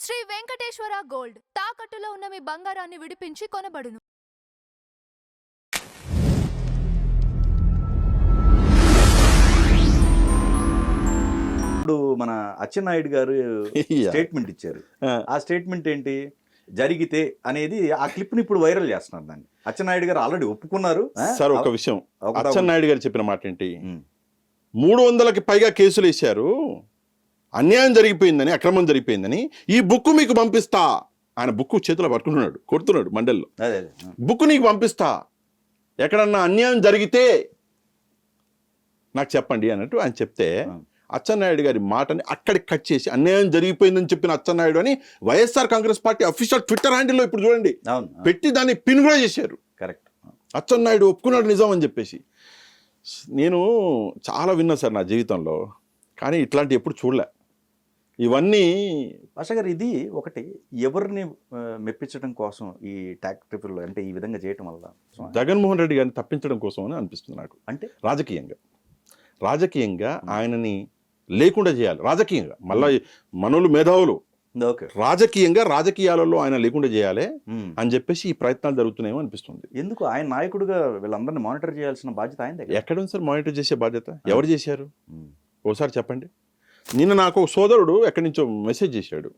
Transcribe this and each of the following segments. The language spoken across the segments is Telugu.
శ్రీ వెంకటేశ్వర గోల్డ్ తాకట్టులో ఉన్న మీ బంగారాన్ని విడిపించి కొనబడును. ఇప్పుడు మన అచ్చెన్నాయుడు గారు స్టేట్మెంట్ ఇచ్చారు. ఆ స్టేట్మెంట్ ఏంటి? జరిగితే అనేది ఆ క్లిప్ ని ఇప్పుడు వైరల్ చేస్తున్నారు. దాన్ని అచ్చెన్నాయుడు గారు ఆల్రెడీ ఒప్పుకున్నారు. సార్ ఒక విషయం, అచ్చెన్నాయుడు గారు చెప్పిన మాట ఏంటి? 300కి పైగా కేసులు వేశారు, అన్యాయం జరిగిపోయిందని, అక్రమం జరిగిపోయిందని, ఈ బుక్ మీకు పంపిస్తా. ఆయన బుక్ చేతిలో పట్టుకుంటున్నాడు, కొడుతున్నాడు మండల్లో. బుక్ నీకు పంపిస్తా, ఎక్కడన్నా అన్యాయం జరిగితే నాకు చెప్పండి అన్నట్టు ఆయన చెప్తే, అచ్చెన్నాయుడు గారి మాటని అక్కడికి కట్ చేసి అన్యాయం జరిగిపోయిందని చెప్పిన అచ్చెన్నాయుడు అని వైఎస్ఆర్ కాంగ్రెస్ పార్టీ అఫీషియల్ ట్విట్టర్ హ్యాండిల్లో ఇప్పుడు చూడండి పెట్టి దాన్ని పిన్ కూడా చేశారు. కరెక్ట్, అచ్చెన్నాయుడు ఒప్పుకున్నాడు నిజం అని చెప్పేసి. నేను చాలా విన్నా సార్ నా జీవితంలో, కానీ ఇట్లాంటి ఎప్పుడు చూడలే. ఇవన్నీ భాష గారు, ఇది ఒకటి ఎవరిని మెప్పించడం కోసం ఈ ట్యాక్స్ ట్రిపుల్ అంటే ఈ విధంగా చేయటం వల్ల జగన్మోహన్ రెడ్డి గారిని తప్పించడం కోసం అని అనిపిస్తుంది నాకు. అంటే రాజకీయంగా ఆయనని లేకుండా చేయాలి. రాజకీయంగా మళ్ళీ మనోళ్ళు మేధావులు రాజకీయాలలో ఆయన లేకుండా చేయాలి అని చెప్పేసి ఈ ప్రయత్నాలు జరుగుతున్నాయేమో అనిపిస్తుంది. ఎందుకు ఆయన నాయకుడిగా వీళ్ళందరినీ మానిటర్ చేయాల్సిన బాధ్యత ఆయన ఎక్కడ ఉంది సార్? మానిటర్ చేసే బాధ్యత ఎవరు చేశారు? ఓసారి చెప్పండి. నిన్న నాకు ఒక సోదరుడు ఎక్కడి నుంచో మెసేజ్ చేశాడు,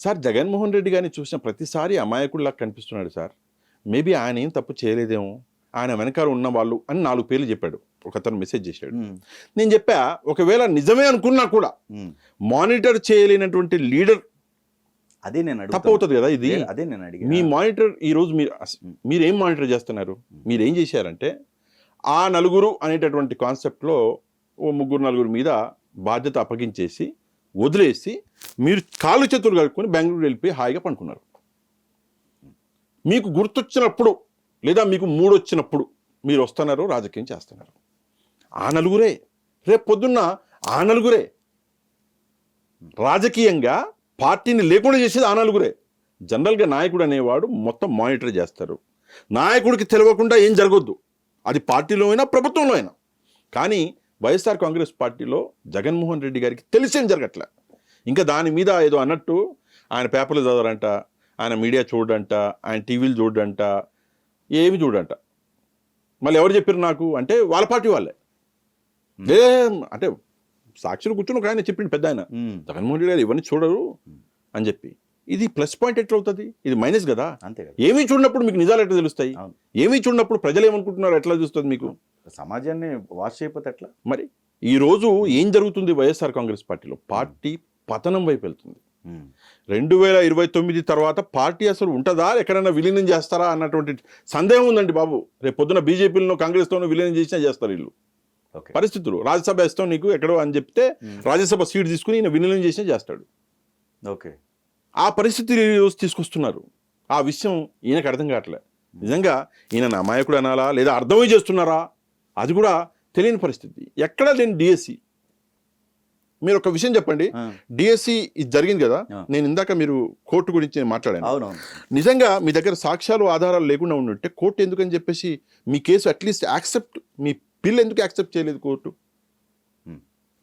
సార్ జగన్మోహన్ రెడ్డి గారిని చూసిన ప్రతిసారి అమాయకుడిలా కనిపిస్తున్నాడు సార్, మేబీ ఆయన ఏం తప్పు చేయలేదేమో, ఆయన వెనకాల ఉన్న వాళ్ళు అని 4 పేర్లు చెప్పాడు. ఒకతను మెసేజ్ చేశాడు. నేను చెప్పా, ఒకవేళ నిజమే అనుకున్నా కూడా మానిటర్ చేయలేనటువంటి లీడర్ అదే నేను తప్పు అవుతుంది కదా. ఇది అదే నేను అడిగి, మీ మానిటర్ ఈరోజు మీరేం మానిటర్ చేస్తున్నారు? మీరేం చేశారంటే ఆ నలుగురు అనేటటువంటి కాన్సెప్ట్లో ఓ 3-4 మీద బాధ్యత అప్పగించేసి వదిలేసి మీరు కాళ్ళు చేతులు కలుపుకొని బెంగళూరు వెళ్ళిపోయి హాయిగా పండుకున్నారు. మీకు గుర్తొచ్చినప్పుడు లేదా మీకు మూడొచ్చినప్పుడు మీరు వస్తున్నారు, రాజకీయం చేస్తున్నారు. ఆ నలుగురే రేపు పొద్దున్న ఆ నలుగురే రాజకీయంగా పార్టీని లేకుండా చేసేది ఆ నలుగురే. జనరల్గా నాయకుడు అనేవాడు మొత్తం మానిటర్ చేస్తారు. నాయకుడికి తెలియకుండా ఏం జరగొద్దు, అది పార్టీలో అయినా ప్రభుత్వంలో అయినా. కానీ వైఎస్ఆర్ కాంగ్రెస్ పార్టీలో జగన్మోహన్ రెడ్డి గారికి తెలిసేం జరగట్లే. ఇంకా దాని మీద ఏదో అన్నట్టు ఆయన పేపర్లు చదవరంట, ఆయన మీడియా చూడంట, ఆయన టీవీలు చూడంట, ఏమి చూడంట. మళ్ళీ ఎవరు చెప్పారు నాకు అంటే వాళ్ళ పార్టీ వాళ్ళే. అంటే సాక్షులు కూర్చొని ఒక ఆయన చెప్పిండు, పెద్ద ఆయన, జగన్మోహన్ రెడ్డి గారు ఇవన్నీ చూడరు అని చెప్పి. ఇది ప్లస్ పాయింట్ ఎట్లా అవుతుంది? ఇది మైనస్ కదా. అంతే. ఏమీ చూడనప్పుడు మీకు నిజాలు ఎట్లా తెలుస్తాయి? ఏమీ చూడనప్పుడు ప్రజలు ఏమనుకుంటున్నారు ఎట్లా చూస్తుంది మీకు? సమాజాన్ని వాచ్ చేయకపోతే ఎట్లా? మరి ఈరోజు ఏం జరుగుతుంది వైఎస్ఆర్ కాంగ్రెస్ పార్టీలో? పార్టీ పతనం వైపు వెళ్తుంది. 2029 తర్వాత పార్టీ అసలు ఉంటుందా, ఎక్కడైనా విలీనం చేస్తారా అన్నటువంటి సందేహం ఉందండి బాబు. రేపు పొద్దున బీజేపీలో కాంగ్రెస్తోనూ విలీనం చేసినా చేస్తారు వీళ్ళు. పరిస్థితులు రాజ్యసభ ఇస్తాం నీకు ఎక్కడో అని చెప్తే రాజ్యసభ సీట్ తీసుకుని ఈయన విలీనం చేసినా చేస్తాడు. ఓకే, ఆ పరిస్థితి ఈరోజు తీసుకొస్తున్నారు. ఆ విషయం ఈయనకు అర్థం కావట్లే. నిజంగా ఈయన అమాయకుడు అనాలా లేదా అర్థమై చేస్తున్నారా అది కూడా తెలియని పరిస్థితి. ఎక్కడ లేని డిఎస్సి. మీరు ఒక విషయం చెప్పండి, డిఎస్సి ఇది జరిగింది కదా, నేను ఇందాక మీరు కోర్టు గురించి మాట్లాడాను. నిజంగా మీ దగ్గర సాక్ష్యాలు ఆధారాలు లేకుండా ఉండుంటే కోర్టు ఎందుకని చెప్పేసి మీ కేసు అట్లీస్ట్ యాక్సెప్ట్, మీ పిల్ ఎందుకు యాక్సెప్ట్ చేయలేదు కోర్టు?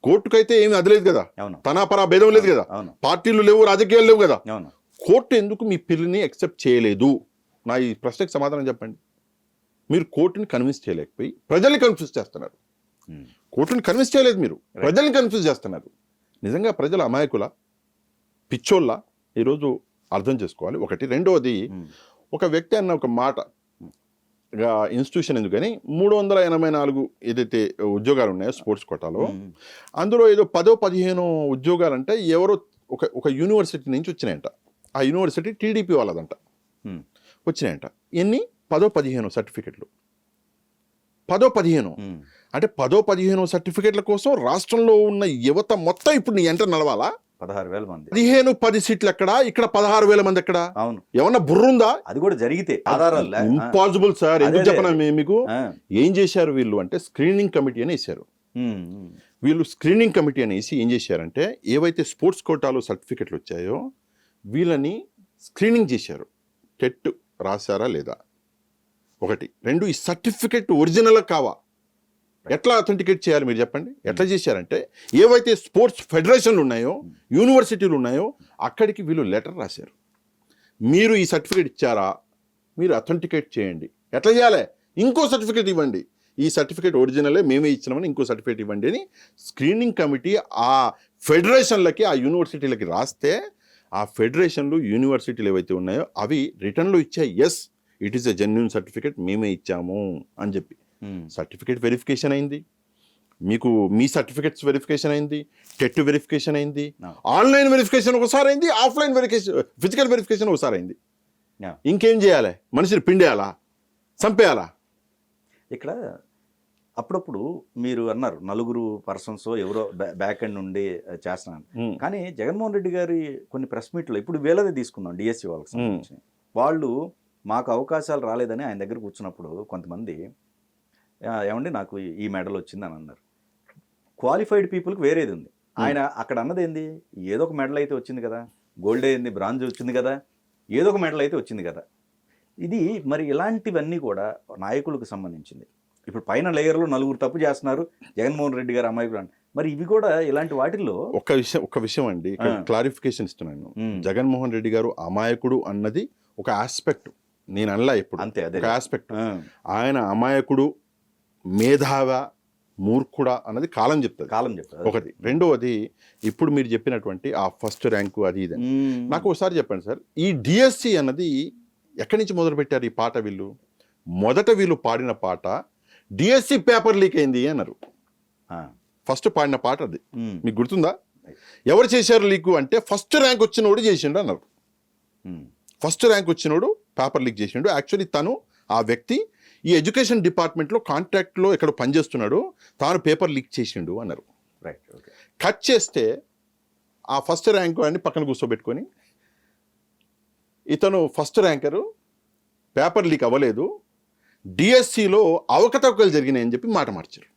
కోర్టుకైతే ఏమి అదలేదు కదా, తనాపరా భేదం లేదు కదా, పార్టీలు లేవు, రాజకీయాలు లేవు కదా. కోర్టు ఎందుకు మీ పిల్లని యాక్సెప్ట్ చేయలేదు? నా ఈ ప్రశ్నకు సమాధానం చెప్పండి. మీరు కోర్టుని కన్విన్స్ చేయలేకపోయి ప్రజల్ని కన్ఫ్యూజ్ చేస్తున్నారు. కోర్టుని కన్విన్స్ చేయలేదు, మీరు ప్రజల్ని కన్ఫ్యూజ్ చేస్తున్నారు. నిజంగా ప్రజల అమాయకుల, పిచ్చోళ్ళ ఈరోజు అర్థం చేసుకోవాలి. ఒకటి. రెండవది, ఒక వ్యక్తి అన్న ఒక మాట, ఇన్స్టిట్యూషన్ ఎందుకని 384 ఏదైతే ఉద్యోగాలు ఉన్నాయో స్పోర్ట్స్ కోటాలో, అందులో ఏదో 10-15 ఉద్యోగాలంటే ఎవరో ఒక యూనివర్సిటీ నుంచి వచ్చినాయంట. ఆ యూనివర్సిటీ టీడీపీ వాళ్ళదంట. వచ్చినాయంట ఎన్ని? 10-15 సర్టిఫికెట్లు. 10-15 అంటే 10-15 సర్టిఫికెట్ల కోసం రాష్ట్రంలో ఉన్న యువత మొత్తం ఇప్పుడు నీ ఎంటర్ నడవాలా? 16,000 మంది. 15-10 సీట్లు ఎక్కడ? ఇక్కడ 16,000 మంది ఎక్కడ? అవును. ఏమన్నా బుర్రుందా? అది కూడా జరిగితే ఇంపాసిబుల్ సార్. ఎందుకు చెప్పనా మీకు? ఏం చేశారు వీళ్ళు అంటే స్క్రీనింగ్ కమిటీ అని వేశారు. వీళ్ళు స్క్రీనింగ్ కమిటీ అనేసి ఏం చేశారంటే ఏవైతే స్పోర్ట్స్ కోటాలో సర్టిఫికెట్లు వచ్చాయో వీళ్ళని స్క్రీనింగ్ చేశారు. టెట్ రాశారా లేదా? ఒకటి. రెండు, ఈ సర్టిఫికెట్ ఒరిజినల్ కావా? ఎట్లా అథెంటికేట్ చేయాలి మీరు చెప్పండి? ఎట్లా చేశారంటే ఏవైతే స్పోర్ట్స్ ఫెడరేషన్లు ఉన్నాయో, యూనివర్సిటీలు ఉన్నాయో, అక్కడికి వీళ్ళు లెటర్ రాశారు, మీరు ఈ సర్టిఫికేట్ ఇచ్చారా, మీరు అథెంటికేట్ చేయండి. ఎట్లా చేయాలి? ఇంకో సర్టిఫికేట్ ఇవ్వండి, ఈ సర్టిఫికేట్ ఒరిజినలే మేమే ఇచ్చినామని ఇంకో సర్టిఫికేట్ ఇవ్వండి అని స్క్రీనింగ్ కమిటీ ఆ ఫెడరేషన్లకి, ఆ యూనివర్సిటీలకి రాస్తే, ఆ ఫెడరేషన్లు, యూనివర్సిటీలు ఏవైతే ఉన్నాయో అవి రిటర్న్లో ఇచ్చాయి, yes it is a genuine certificate, మేమే ఇచ్చాము అని చెప్పి. సర్టిఫికేట్ వెరిఫికేషన్ అయింది, మీకు మీ సర్టిఫికేట్స్ వెరిఫికేషన్ అయింది, టెట్ వెరిఫికేషన్ అయింది, ఆన్లైన్ వెరిఫికేషన్ ఒకసారి అయింది, ఆఫ్లైన్ వెరిఫికేషన్, ఫిజికల్ వెరిఫికేషన్ ఒకసారి అయింది. ఇంకేం చేయాలి? మనిషిని పిండేయాలా, చంపేయాలా? ఇక్కడ అప్పుడప్పుడు మీరు అన్నారు నలుగురు పర్సన్స్ ఎవరో బ్యాక్ ఎండ్ నుండి చేస్తున్నాను, కానీ జగన్మోహన్ రెడ్డి గారి కొన్ని ప్రెస్ మీట్లో ఇప్పుడు వీళ్ళదే తీసుకుందాం, డిఎస్సి వాళ్ళకి సంబంధించి, వాళ్ళు మాకు అవకాశాలు రాలేదని ఆయన దగ్గర కూర్చున్నప్పుడు కొంతమంది ఏమండి నాకు ఈ మెడల్ వచ్చింది అని అన్నారు. క్వాలిఫైడ్ పీపుల్కి వేరేది ఉంది. ఆయన అక్కడ అన్నది ఏంది, ఏదో ఒక మెడల్ అయితే వచ్చింది కదా, గోల్డ్ అయింది, బ్రాంజ్ వచ్చింది కదా, ఏదో ఒక మెడల్ అయితే వచ్చింది కదా. ఇది మరి ఇలాంటివన్నీ కూడా నాయకులకు సంబంధించింది. ఇప్పుడు పైన లేయర్లో నలుగురు తప్పు చేస్తున్నారు, జగన్మోహన్ రెడ్డి గారు అమాయకుడు అని, మరి ఇవి కూడా ఇలాంటి వాటిల్లో ఒక విషయం అండి, క్లారిఫికేషన్ ఇస్తున్నాను. జగన్మోహన్ రెడ్డి గారు అమాయకుడు అన్నది ఒక ఆస్పెక్ట్, నేను అనలా ఇప్పుడు, అంతే అదే ఒక ఆస్పెక్ట్. ఆయన అమాయకుడు, మేధావ, మూర్ఖుడా అన్నది కాలం చెప్తుంది. ఒకటి. రెండవది, ఇప్పుడు మీరు చెప్పినటువంటి ఆ ఫస్ట్ ర్యాంకు అది ఇది, నాకు ఒకసారి చెప్పండి సార్, ఈ డిఎస్సి అన్నది ఎక్కడి నుంచి మొదలు పెట్టారు ఈ పాట? వీళ్ళు మొదట వీళ్ళు పాడిన పాట డిఎస్సి పేపర్ లీక్ అయింది అన్నారు. ఫస్ట్ పాడిన పాట అది, మీకు గుర్తుందా? ఎవరు చేశారు లీకు అంటే ఫస్ట్ ర్యాంక్ వచ్చినోడు చేసిండు అన్నారు. ఫస్ట్ ర్యాంక్ వచ్చినోడు పేపర్ లీక్ చేసిండు. యాక్చువల్లీ తను, ఆ వ్యక్తి ఈ ఎడ్యుకేషన్ డిపార్ట్మెంట్లో కాంట్రాక్ట్లో ఎక్కడ పనిచేస్తున్నాడు, తాను పేపర్ లీక్ చేసిండు అన్నారు. కట్ చేస్తే ఆ ఫస్ట్ ర్యాంక్ అని పక్కన కూర్చోబెట్టుకొని, ఇతను ఫస్ట్ ర్యాంకరు, పేపర్ లీక్ అవ్వలేదు, డిఎస్సిలో అవకతవకలు జరిగినాయని చెప్పి మాట మార్చారు.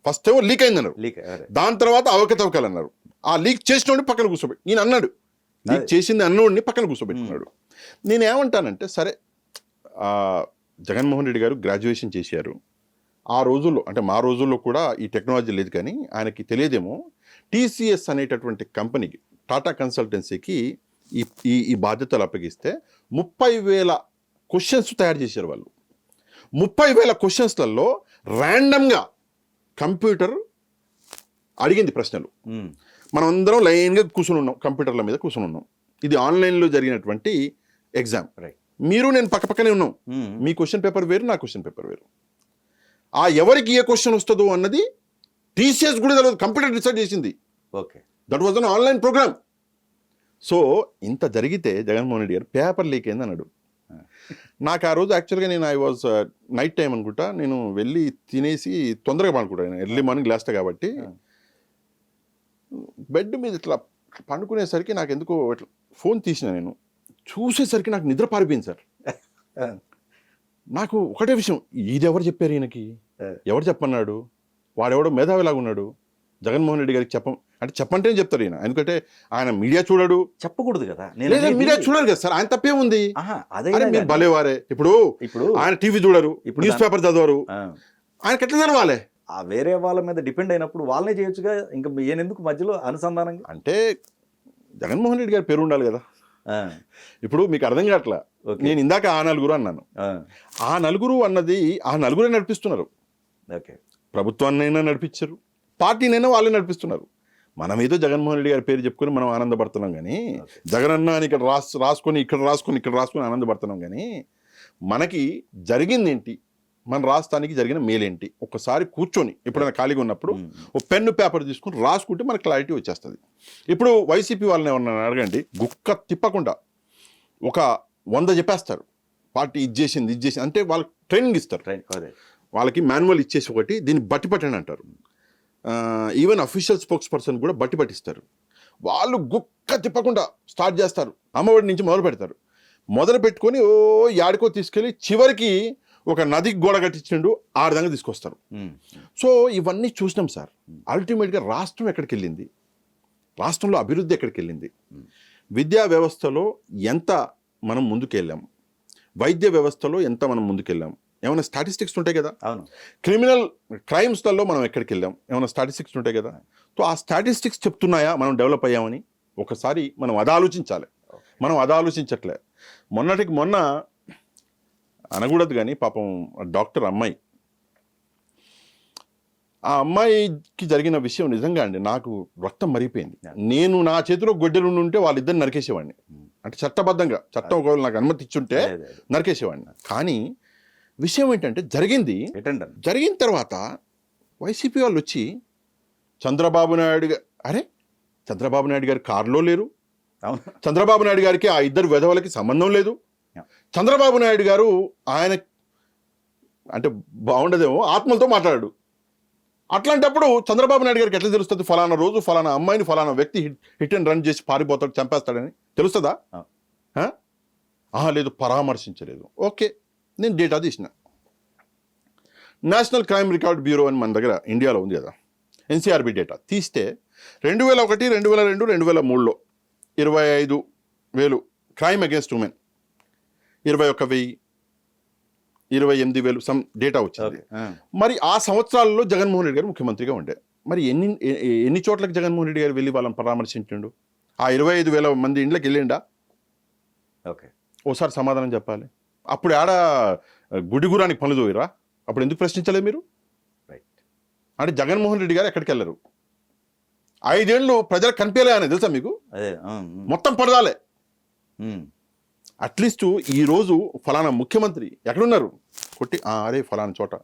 ఫస్ట్ ఏమో లీక్ అయిందన్నారు, దాని తర్వాత అవకతవకలు అన్నారు. ఆ లీక్ చేసినోడిని పక్కన కూర్చోబెట్టి, నేను అన్నాడు లీక్ చేసింది అన్నోడిని పక్కన కూర్చోబెట్టుకున్నాడు. నేనేమంటానంటే, సరే జగన్మోహన్ రెడ్డి గారు గ్రాడ్యుయేషన్ చేశారు. ఆ రోజుల్లో, అంటే మా రోజుల్లో కూడా ఈ టెక్నాలజీ లేదు, కానీ ఆయనకి తెలియదేమో, టీసీఎస్ అనేటటువంటి కంపెనీకి, టాటా కన్సల్టెన్సీకి ఈ బాధ్యతలు అప్పగిస్తే 30,000 క్వశ్చన్స్ తయారు చేశారు వాళ్ళు. 30,000 క్వశ్చన్స్లలో ర్యాండమ్గా కంప్యూటర్ అడిగింది ప్రశ్నలు. మనం అందరం లైన్గా కూర్చుని ఉన్నాం, కంప్యూటర్ల మీద కూర్చుని ఉన్నాం. ఇది ఆన్లైన్లో జరిగినటువంటి ఎగ్జామ్. మీరు నేను పక్కపక్కనే ఉన్నాం. మీ క్వశ్చన్ పేపర్ వేరు, నా క్వశ్చన్ పేపర్ వేరు. ఆ ఎవరికి ఏ క్వశ్చన్ వస్తుందో అన్నది టీసీఎస్ కూడా తెలియదు, కంప్యూటర్ డిసైడ్ చేసింది. Okay, that was an online program. So ఇంత జరిగితే జగన్మోహన్ రెడ్డి గారు పేపర్ లీక్ అయింది అన్నాడు. నాకు ఆ రోజు యాక్చువల్గా నేను ఐ వాజ్ నైట్ టైం అనుకుంటా, నేను వెళ్ళి తినేసి తొందరగా పడుకుంటాను, ఎర్లీ మార్నింగ్ లేస్తా కాబట్టి. బెడ్ మీద ఇట్లా పండుకునేసరికి నాకు ఎందుకో ఇట్లా ఫోన్ తీసిన, నేను చూసేసరికి నాకు నిద్ర పారిపోయింది సార్. నాకు ఒకటే విషయం, ఇది ఎవరు చెప్పారు ఈయనకి, ఎవరు చెప్పన్నాడు, వాడెవడో మేధావిలాగా ఉన్నాడు, జగన్మోహన్ రెడ్డి గారికి చెప్పంటేనే చెప్తారు ఈయన. ఎందుకంటే ఆయన మీడియా చూడడు, చెప్పకూడదు కదా, మీడియా చూడరు కదా సార్, ఆయన తప్పే ఉంది. మీరు భలేవారే, ఇప్పుడు ఆయన టీవీ చూడరు, న్యూస్ పేపర్ చదవరు, ఆయనకి ఎట్లా తెలవాలి? వేరే వాళ్ళ మీద డిపెండ్ అయినప్పుడు వాళ్ళనే చేయొచ్చుగా, ఇంకా ఈయనెందుకు మధ్యలో అనుసంధానం? అంటే జగన్మోహన్ రెడ్డి గారి పేరు ఉండాలి కదా. ఇప్పుడు మీకు అర్థం కావట్లా, నేను ఇందాక ఆ నలుగురు అన్నాను, ఆ నలుగురు అన్నది ఆ నలుగురే నడిపిస్తున్నారు. ప్రభుత్వాన్నైనా నడిపించారు, పార్టీనైనా వాళ్ళే నడిపిస్తున్నారు. మనం ఏదో జగన్మోహన్ రెడ్డి గారి పేరు చెప్పుకొని మనం ఆనందపడుతున్నాం, కానీ జగనన్న అని ఇక్కడ రాసుకొని ఇక్కడ రాసుకొని ఆనందపడుతున్నాం, కానీ మనకి జరిగింది ఏంటి, మన రాష్ట్రానికి జరిగిన మేలేంటి ఒక్కసారి కూర్చొని ఎప్పుడైనా ఖాళీగా ఉన్నప్పుడు ఒక పెన్ను పేపర్ తీసుకుని రాసుకుంటే మనకు క్లారిటీ వచ్చేస్తుంది. ఇప్పుడు వైసీపీ వాళ్ళని ఏమన్నా అడగండి, గుక్క తిప్పకుండా ఒక 100 చెప్పేస్తారు, పార్టీ ఇది చేసింది అంటే వాళ్ళకి ట్రైనింగ్ ఇస్తారు, వాళ్ళకి మాన్యువల్ ఇచ్చేసి ఒకటి దీన్ని బట్టి పట్టండి అంటారు. ఈవెన్ అఫీషియల్ స్పోక్స్ పర్సన్ కూడా బట్టి పట్టిస్తారు. వాళ్ళు గుక్క తిప్పకుండా స్టార్ట్ చేస్తారు, అమ్మఒడి నుంచి మొదలు పెడతారు. మొదలు పెట్టుకొని యాడికో తీసుకెళ్ళి చివరికి ఒక నదికి గోడ కట్టించిండు, ఆ విధంగా తీసుకొస్తారు. సో ఇవన్నీ చూసినాం సార్. అల్టిమేట్గా రాష్ట్రం ఎక్కడికి వెళ్ళింది, రాష్ట్రంలో అభివృద్ధి ఎక్కడికి వెళ్ళింది, విద్యా వ్యవస్థలో ఎంత మనం ముందుకెళ్ళాం, వైద్య వ్యవస్థలో ఎంత మనం ముందుకెళ్ళాం, ఏమైనా స్టాటిస్టిక్స్ ఉంటాయి కదా, అవును. క్రిమినల్ క్రైమ్స్లలో మనం ఎక్కడికి వెళ్ళాం, ఏమైనా స్టాటిస్టిక్స్ ఉంటాయి కదా. సో ఆ స్టాటిస్టిక్స్ చెప్తున్నాయా మనం డెవలప్ అయ్యామని? ఒకసారి మనం అది ఆలోచించాలి. మనం అది ఆలోచించట్లే. మొన్నటికి మొన్న అనకూడదు కానీ పాపం డాక్టర్ అమ్మాయి, ఆ అమ్మాయికి జరిగిన విషయం నిజంగా అండి నాకు రక్తం మరిగిపోయింది. నేను నా చేతిలో గొడ్డెలు ఉంటే వాళ్ళిద్దరిని నరికేసేవాడిని. అంటే చట్టబద్ధంగా చట్టం ఒకవేళ నాకు అనుమతి ఇచ్చుంటే నరికేసేవాడిని. కానీ విషయం ఏంటంటే జరిగిన తర్వాత వైసీపీ వాళ్ళు వచ్చి చంద్రబాబు నాయుడు గారి కారులో లేరు, చంద్రబాబు నాయుడు గారికి ఆ ఇద్దరు వెధవలకి సంబంధం లేదు, చంద్రబాబు నాయుడు గారు ఆయన అంటే బాగుండదేమో ఆత్మలతో మాట్లాడాడు. అట్లాంటప్పుడు చంద్రబాబు నాయుడు గారికి ఎట్లా తెలుస్తుంది ఫలానా రోజు ఫలానా అమ్మాయిని ఫలానా వ్యక్తి హిట్ అండ్ రన్ చేసి పారిపోతాడు, చంపేస్తాడని తెలుస్తుందా? లేదు, పరామర్శించలేదు. ఓకే, నేను డేటా తీసిన. నేషనల్ క్రైమ్ రికార్డ్ బ్యూరో అని మన దగ్గర ఇండియాలో ఉంది కదా, ఎన్సీఆర్బీ డేటా తీస్తే 2001, 2002, 2003లో 25,000 crime against women, 21,000, 28,000 some data వచ్చింది. మరి ఆ సంవత్సరాల్లో జగన్మోహన్ రెడ్డి గారు ముఖ్యమంత్రిగా ఉండే. మరి ఎన్ని చోట్లకి జగన్మోహన్ రెడ్డి గారు వెళ్ళి వాళ్ళని పరామర్శించిండు? ఆ 25,000 మంది ఇండ్లకి వెళ్ళిండా? ఓకే, ఓసారి సమాధానం చెప్పాలి. అప్పుడు ఆడ గుడిగురానికి పనులు తోయిరా? అప్పుడు ఎందుకు ప్రశ్నించలేదు మీరు? అంటే జగన్మోహన్ రెడ్డి గారు ఎక్కడికి వెళ్ళరు. 5 ఏళ్ళు ప్రజలకు కనిపించలే అని తెలుసా మీకు? మొత్తం పడదాలే. అట్లీస్ట్ ఈరోజు ఫలానా ముఖ్యమంత్రి ఎక్కడున్నారు కొట్టి అరే ఫలానా చోట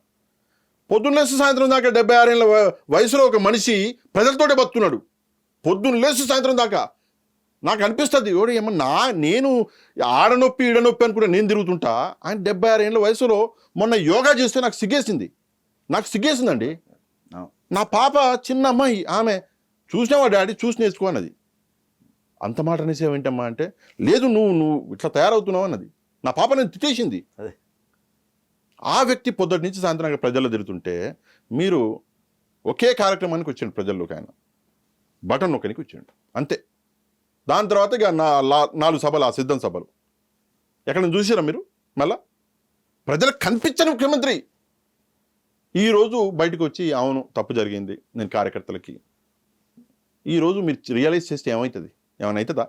పొద్దున్నేసి సాయంత్రం దాకా 76 ఏళ్ళ వయసులో ఒక మనిషి ప్రజలతోటే బతున్నాడు. పొద్దున్నేసి సాయంత్రం దాకా నాకు అనిపిస్తుంది ఎవడు ఏమన్నా నేను ఆడనొప్పి ఈడనొప్పి అనుకుంటే నేను తిరుగుతుంటా. ఆయన 76 ఏళ్ళ వయసులో మొన్న యోగా చేస్తే నాకు సిగ్గేసిందండి. నా పాప చిన్న అమ్మాయి, ఆమె చూసినావా డాడీ చూసి నేర్చుకో అన్నది. అంత మాట అనేసేవేంటమ్మా అంటే, లేదు నువ్వు ఇట్లా తయారవుతున్నావు అన్నది. నా పాప నేను తిట్టేసింది. ఆ వ్యక్తి పొద్దుటి నుంచి సాయంత్రం ప్రజల్లో తిరుగుతుంటే మీరు ఒకే కార్యక్రమానికి వచ్చిండు ప్రజల్లోకి, ఆయన బటన్ నొక్కనికి వచ్చిండు అంతే. దాని తర్వాత ఇక 4 సభలు, ఆ సిద్ధం సభలు ఎక్కడ చూసారా మీరు? మళ్ళా ప్రజలకు కనిపించని ముఖ్యమంత్రి ఈరోజు బయటకు వచ్చి అవును తప్పు జరిగింది నేను కార్యకర్తలకి. ఈరోజు మీరు రియలైజ్ చేస్తే ఏమవుతుంది? ఏమైనా అవుతుందా?